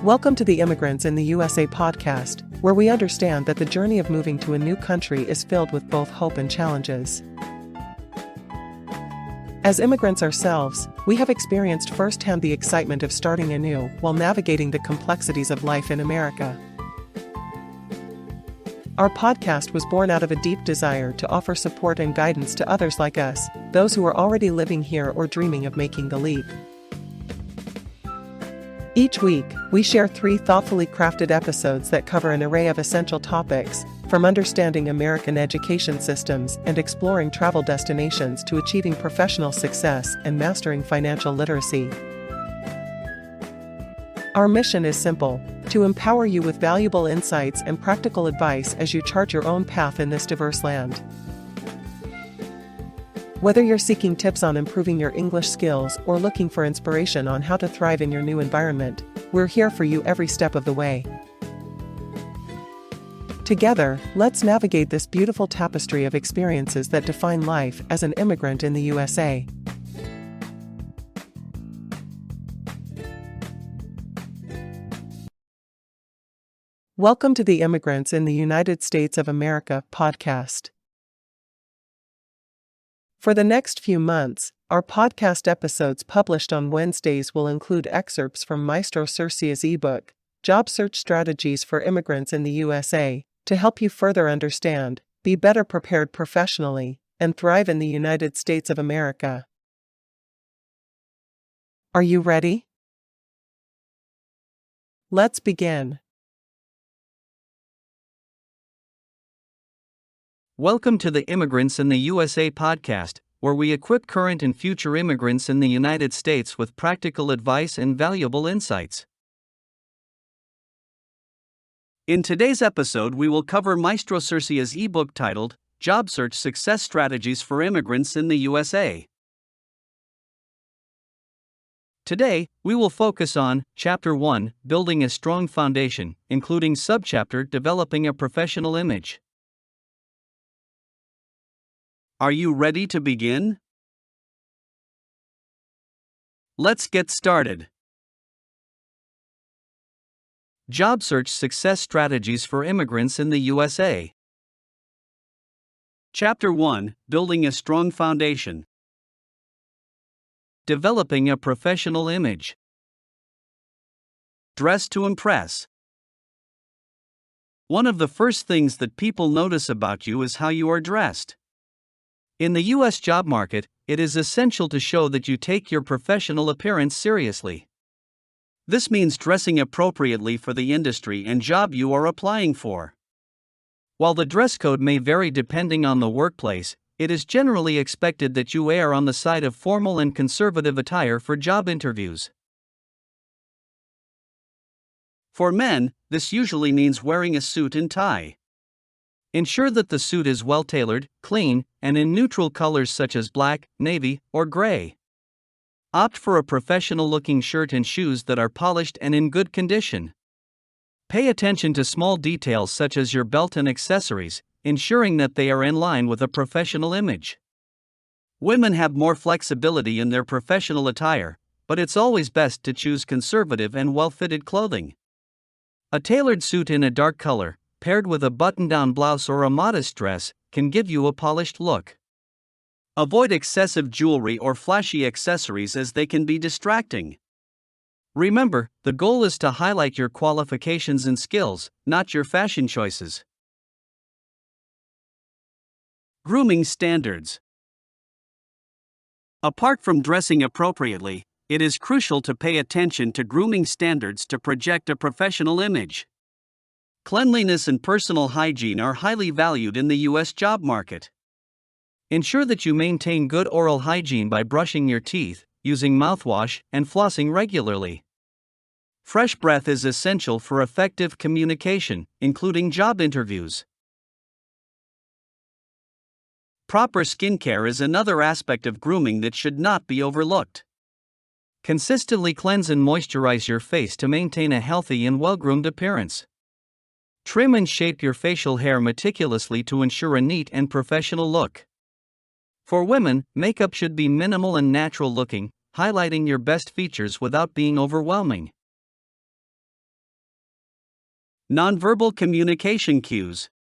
Welcome to the Immigrants in the USA podcast, where we understand that the journey of moving to a new country is filled with both hope and challenges. As immigrants ourselves, we have experienced firsthand the excitement of starting anew while navigating the complexities of life in America. Our podcast was born out of a deep desire to offer support and guidance to others like us, those who are already living here or dreaming of making the leap. Each week, we share 3 thoughtfully crafted episodes that cover an array of essential topics, from understanding American education systems and exploring travel destinations to achieving professional success and mastering financial literacy. Our mission is simple: to empower you with valuable insights and practical advice as you chart your own path in this diverse land. Whether you're seeking tips on improving your English skills or looking for inspiration on how to thrive in your new environment, we're here for you every step of the way. Together, let's navigate this beautiful tapestry of experiences that define life as an immigrant in the USA. Welcome to the Immigrants in the United States of America podcast. For the next few months, our podcast episodes published on Wednesdays will include excerpts from Maestro Sersea's eBook, Job Search Strategies for Immigrants in the USA, to help you further understand, be better prepared professionally, and thrive in the United States of America. Are you ready? Let's begin. Welcome to the Immigrants in the USA podcast, where we equip current and future immigrants in the United States with practical advice and valuable insights. In today's episode, we will cover Maestro Sersea's ebook titled Job Search Success Strategies for Immigrants in the USA. Today, we will focus on Chapter 1, Building a Strong Foundation, including subchapter Developing a Professional Image. Are you ready to begin? Let's get started. Job Search Success Strategies for Immigrants in the USA. Chapter 1, Building a Strong Foundation. Developing a Professional Image. Dress to impress. One of the first things that people notice about you is how you are dressed. In the U.S. job market, it is essential to show that you take your professional appearance seriously. This means dressing appropriately for the industry and job you are applying for. While the dress code may vary depending on the workplace, it is generally expected that you err on the side of formal and conservative attire for job interviews. For men, this usually means wearing a suit and tie. Ensure that the suit is well-tailored, clean, and in neutral colors such as black, navy, or gray. Opt for a professional-looking shirt and shoes that are polished and in good condition. Pay attention to small details such as your belt and accessories, ensuring that they are in line with a professional image. Women have more flexibility in their professional attire, but it's always best to choose conservative and well-fitted clothing. A tailored suit in a dark color, paired with a button-down blouse or a modest dress, can give you a polished look. Avoid excessive jewelry or flashy accessories as they can be distracting. Remember, the goal is to highlight your qualifications and skills, not your fashion choices. Grooming standards. Apart from dressing appropriately, it is crucial to pay attention to grooming standards to project a professional image. Cleanliness and personal hygiene are highly valued in the U.S. job market. Ensure that you maintain good oral hygiene by brushing your teeth, using mouthwash, and flossing regularly. Fresh breath is essential for effective communication, including job interviews. Proper skincare is another aspect of grooming that should not be overlooked. Consistently cleanse and moisturize your face to maintain a healthy and well-groomed appearance. Trim and shape your facial hair meticulously to ensure a neat and professional look. For women, makeup should be minimal and natural looking, highlighting your best features without being overwhelming. Nonverbal communication cues.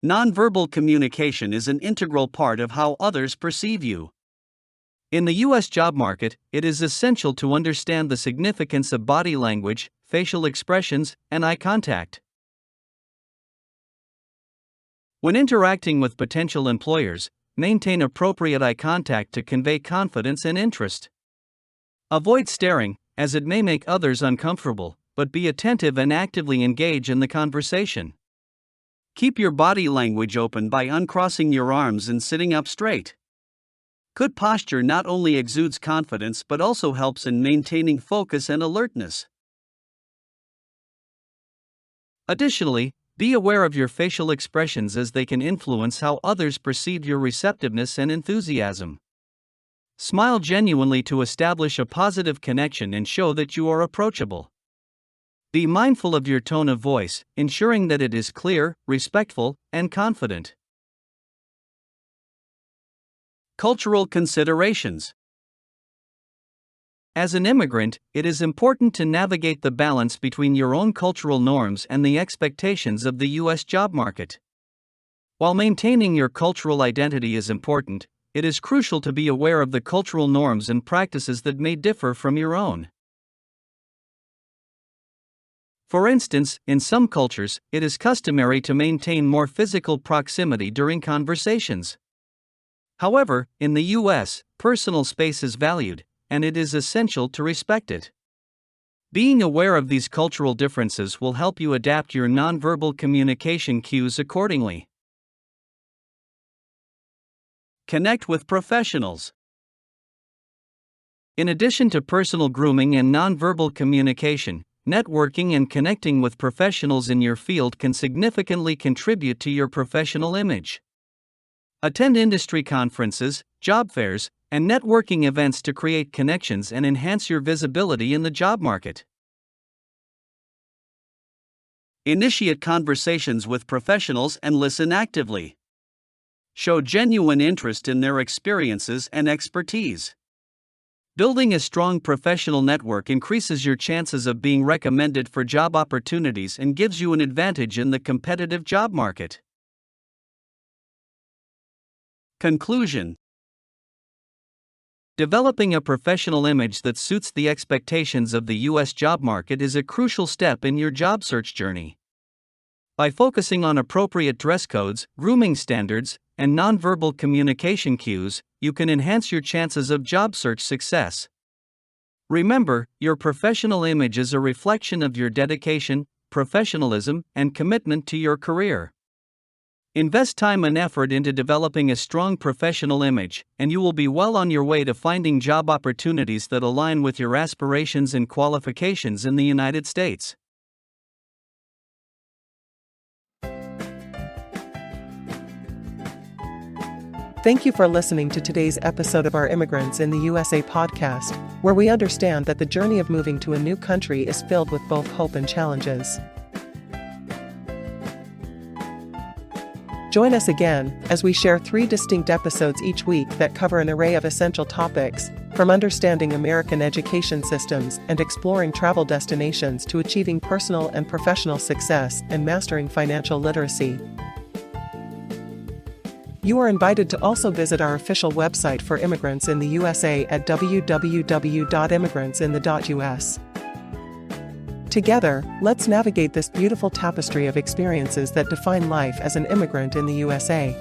Nonverbal communication is an integral part of how others perceive you. In the U.S. job market, it is essential to understand the significance of body language, facial expressions, and eye contact. When interacting with potential employers, maintain appropriate eye contact to convey confidence and interest. Avoid staring, as it may make others uncomfortable, but be attentive and actively engage in the conversation. Keep your body language open by uncrossing your arms and sitting up straight. Good posture not only exudes confidence but also helps in maintaining focus and alertness. Additionally, be aware of your facial expressions as they can influence how others perceive your receptiveness and enthusiasm. Smile genuinely to establish a positive connection and show that you are approachable. Be mindful of your tone of voice, ensuring that it is clear, respectful, and confident. Cultural considerations. As an immigrant, it is important to navigate the balance between your own cultural norms and the expectations of the U.S. job market. While maintaining your cultural identity is important, it is crucial to be aware of the cultural norms and practices that may differ from your own. For instance, in some cultures, it is customary to maintain more physical proximity during conversations. However, in the U.S., personal space is valued, and it is essential to respect it. Being aware of these cultural differences will help you adapt your nonverbal communication cues accordingly. Connect with professionals. In addition to personal grooming and nonverbal communication, networking and connecting with professionals in your field can significantly contribute to your professional image. Attend industry conferences, job fairs, and networking events to create connections and enhance your visibility in the job market. Initiate conversations with professionals and listen actively. Show genuine interest in their experiences and expertise. Building a strong professional network increases your chances of being recommended for job opportunities and gives you an advantage in the competitive job market. Conclusion. Developing a professional image that suits the expectations of the U.S. job market is a crucial step in your job search journey. By focusing on appropriate dress codes, grooming standards, and nonverbal communication cues, you can enhance your chances of job search success. Remember, your professional image is a reflection of your dedication, professionalism, and commitment to your career. Invest time and effort into developing a strong professional image, and you will be well on your way to finding job opportunities that align with your aspirations and qualifications in the United States. Thank you for listening to today's episode of our Immigrants in the USA podcast, where we understand that the journey of moving to a new country is filled with both hope and challenges. Join us again as we share 3 distinct episodes each week that cover an array of essential topics, from understanding American education systems and exploring travel destinations to achieving personal and professional success and mastering financial literacy. You are invited to also visit our official website for Immigrants in the USA at www.immigrantsinthe.us. Together, let's navigate this beautiful tapestry of experiences that define life as an immigrant in the USA.